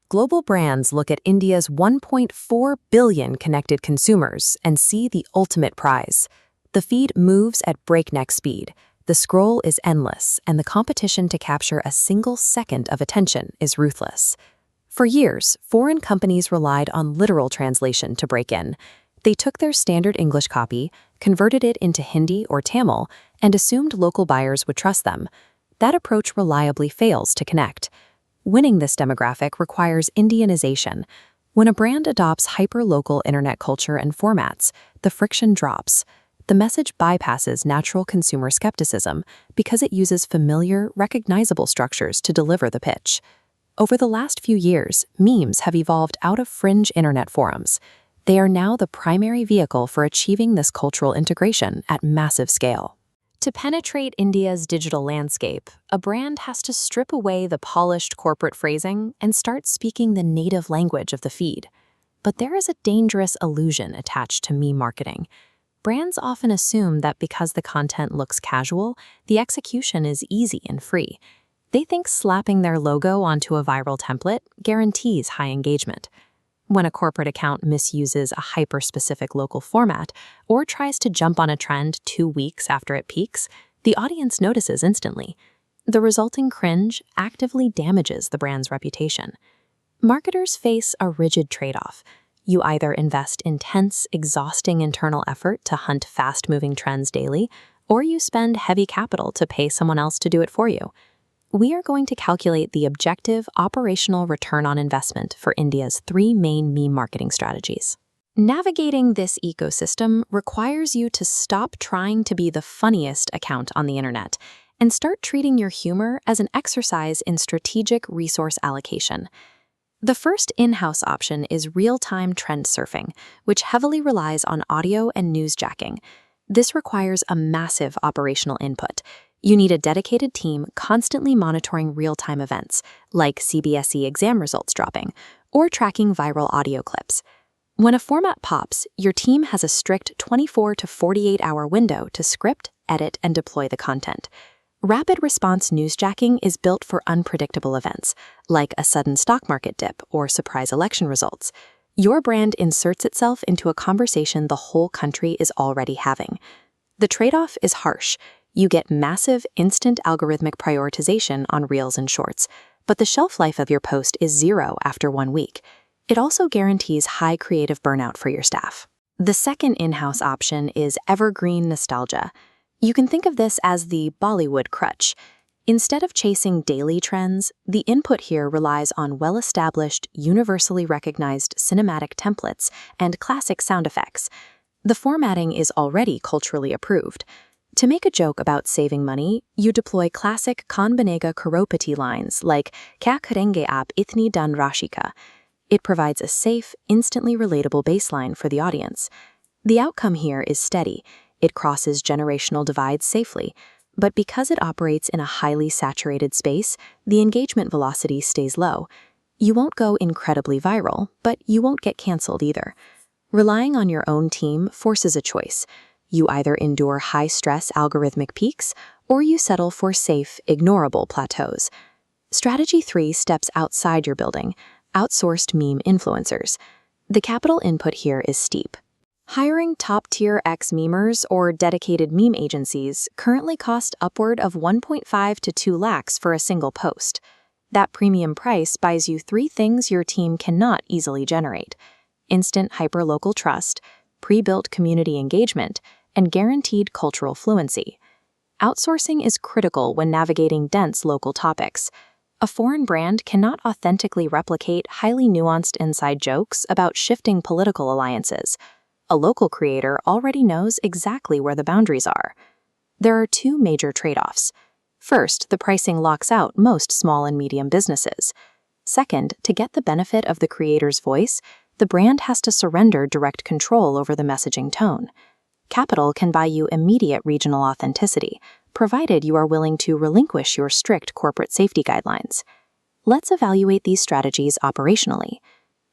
Global brands look at India's 1.4 billion connected consumers and see the ultimate prize. The feed moves at breakneck speed. The scroll is endless, and the competition to capture a single second of attention is ruthless. For years, foreign companies relied on literal translation to break in. They took their standard English copy, converted it into Hindi or Tamil, and assumed local buyers would trust them. That approach reliably fails to connect. Winning this demographic requires Indianization. When a brand adopts hyper-local internet culture and formats, the friction drops. The message bypasses natural consumer skepticism because it uses familiar, recognizable structures to deliver the pitch. Over the last few years, memes have evolved out of fringe internet forums. They are now the primary vehicle for achieving this cultural integration at massive scale. To penetrate India's digital landscape, a brand has to strip away the polished corporate phrasing and start speaking the native language of the feed. But there is a dangerous illusion attached to meme marketing. Brands often assume that because the content looks casual, the execution is easy and free. They think slapping their logo onto a viral template guarantees high engagement. When a corporate account misuses a hyper-specific local format or tries to jump on a trend 2 weeks after it peaks, the audience notices instantly. The resulting cringe actively damages the brand's reputation. Marketers face a rigid trade-off. You either invest intense, exhausting internal effort to hunt fast-moving trends daily, or you spend heavy capital to pay someone else to do it for you. We are going to calculate the objective operational return on investment for India's 3 main meme marketing strategies. Navigating this ecosystem requires you to stop trying to be the funniest account on the internet and start treating your humor as an exercise in strategic resource allocation. The first in-house option is real-time trend surfing, which heavily relies on audio and newsjacking. This requires a massive operational input. You need a dedicated team constantly monitoring real-time events, like CBSE exam results dropping, or tracking viral audio clips. When a format pops, your team has a strict 24 to 48-hour window to script, edit, and deploy the content. Rapid response newsjacking is built for unpredictable events, like a sudden stock market dip or surprise election results. Your brand inserts itself into a conversation the whole country is already having. The trade-off is harsh. You get massive, instant algorithmic prioritization on Reels and Shorts, but the shelf life of your post is 0 after 1 week. It also guarantees high creative burnout for your staff. The second in-house option is evergreen nostalgia. You can think of this as the Bollywood crutch. Instead of chasing daily trends, the input here relies on well-established, universally recognized cinematic templates and classic sound effects. The formatting is already culturally approved. To make a joke about saving money, you deploy classic Kaun Banega Crorepati lines like Kya karenge aap itni dhan rashi ka. It provides a safe, instantly relatable baseline for the audience. The outcome here is steady. It crosses generational divides safely, but because it operates in a highly saturated space, the engagement velocity stays low. You won't go incredibly viral, but you won't get canceled either. Relying on your own team forces a choice. You either endure high-stress algorithmic peaks, or you settle for safe, ignorable plateaus. Strategy 3 steps outside your building, outsourced meme influencers. The capital input here is steep. Hiring top-tier ex-memers or dedicated meme agencies currently cost upward of 1.5 to 2 lakhs for a single post. That premium price buys you 3 things your team cannot easily generate: instant hyper-local trust, pre-built community engagement, and guaranteed cultural fluency. Outsourcing is critical when navigating dense local topics. A foreign brand cannot authentically replicate highly nuanced inside jokes about shifting political alliances. A local creator already knows exactly where the boundaries are. There are 2 major trade-offs. First, the pricing locks out most small and medium businesses. Second, to get the benefit of the creator's voice, the brand has to surrender direct control over the messaging tone. Capital can buy you immediate regional authenticity, provided you are willing to relinquish your strict corporate safety guidelines. Let's evaluate these strategies operationally.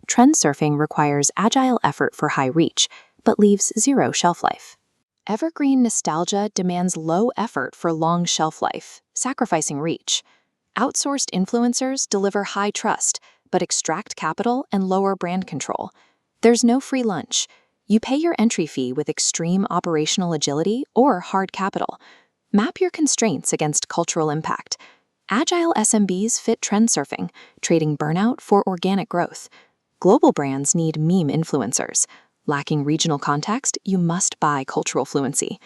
Trend surfing requires agile effort for high reach, but leaves 0 shelf life. Evergreen nostalgia demands low effort for long shelf life, sacrificing reach. Outsourced influencers deliver high trust, but extract capital and lower brand control. There's no free lunch. You pay your entry fee with extreme operational agility or hard capital. Map your constraints against cultural impact. Agile SMBs fit trend surfing, trading burnout for organic growth. Global brands need meme influencers. Lacking regional context, you must buy cultural fluency.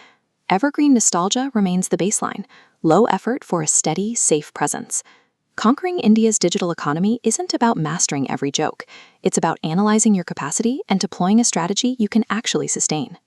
Evergreen nostalgia remains the baseline, low effort for a steady, safe presence. Conquering India's digital economy isn't about mastering every joke. It's about analyzing your capacity and deploying a strategy you can actually sustain.